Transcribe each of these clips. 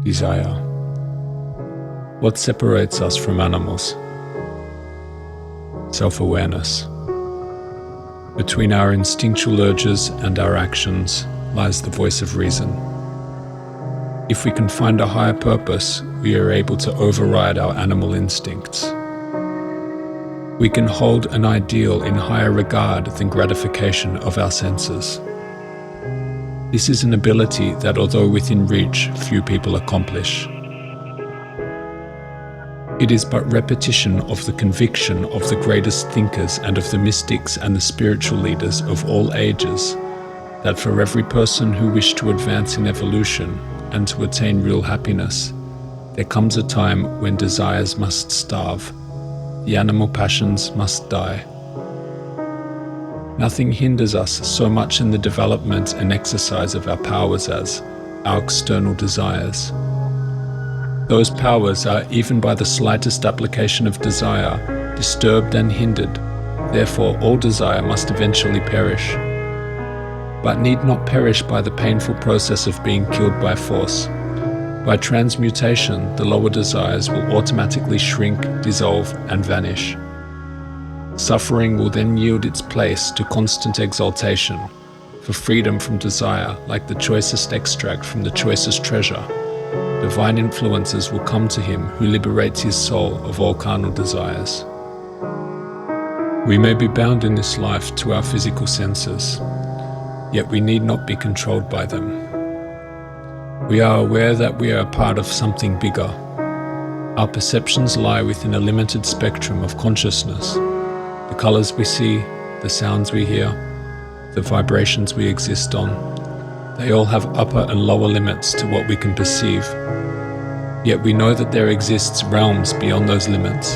Desire. What separates us from animals? Self-awareness. Between our instinctual urges and our actions lies the voice of reason. If we can find a higher purpose, we are able to override our animal instincts. We can hold an ideal in higher regard than gratification of our senses. This is an ability that, although within reach, few people accomplish. It is but repetition of the conviction of the greatest thinkers and of the mystics and the spiritual leaders of all ages, that for every person who wished to advance in evolution and to attain real happiness, there comes a time when desires must starve, the animal passions must die. Nothing hinders us so much in the development and exercise of our powers as our external desires. Those powers are, even by the slightest application of desire, disturbed and hindered. Therefore, all desire must eventually perish, but need not perish by the painful process of being killed by force. By transmutation, the lower desires will automatically shrink, dissolve, and vanish. Suffering will then yield its place to constant exaltation, for freedom from desire, like the choicest extract from the choicest treasure. Divine influences will come to him who liberates his soul of all carnal desires. We may be bound in this life to our physical senses, yet we need not be controlled by them. We are aware that we are a part of something bigger. Our perceptions lie within a limited spectrum of consciousness. The colors we see, the sounds we hear, the vibrations we exist on, they all have upper and lower limits to what we can perceive. Yet we know that there exists realms beyond those limits.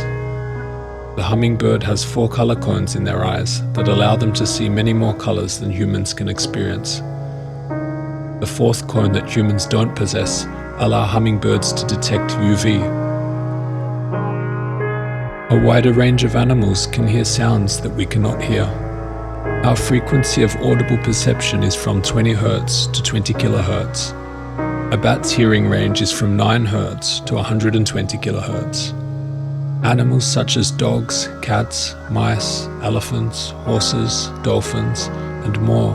The hummingbird has 4 color cones in their eyes that allow them to see many more colors than humans can experience. The 4th cone that humans don't possess allow hummingbirds to detect UV. A wider range of animals can hear sounds that we cannot hear. Our frequency of audible perception is from 20 Hz to 20 kHz. A bat's hearing range is from 9 Hz to 120 kHz. Animals such as dogs, cats, mice, elephants, horses, dolphins, and more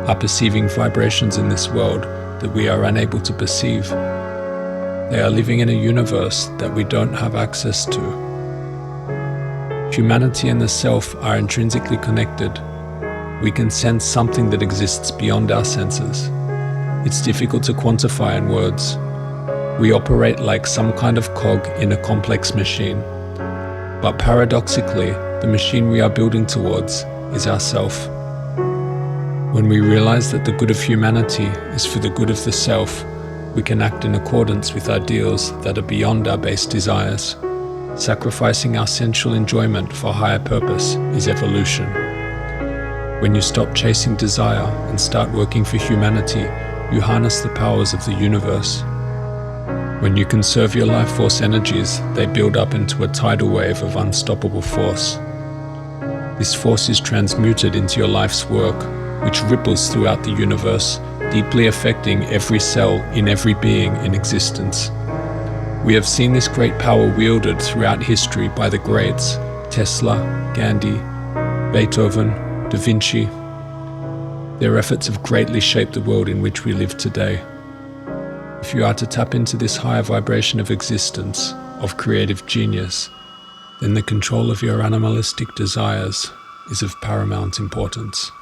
are perceiving vibrations in this world that we are unable to perceive. They are living in a universe that we don't have access to. Humanity and the self are intrinsically connected. We can sense something that exists beyond our senses. It's difficult to quantify in words. We operate like some kind of cog in a complex machine. But paradoxically, the machine we are building towards is ourself. When we realize that the good of humanity is for the good of the self, we can act in accordance with ideals that are beyond our base desires. Sacrificing our sensual enjoyment for higher purpose is evolution. When you stop chasing desire and start working for humanity, you harness the powers of the universe. When you conserve your life force energies, they build up into a tidal wave of unstoppable force. This force is transmuted into your life's work, which ripples throughout the universe, deeply affecting every cell in every being in existence. We have seen this great power wielded throughout history by the greats, Tesla, Gandhi, Beethoven, Da Vinci. Their efforts have greatly shaped the world in which we live today. If you are to tap into this higher vibration of existence, of creative genius, then the control of your animalistic desires is of paramount importance.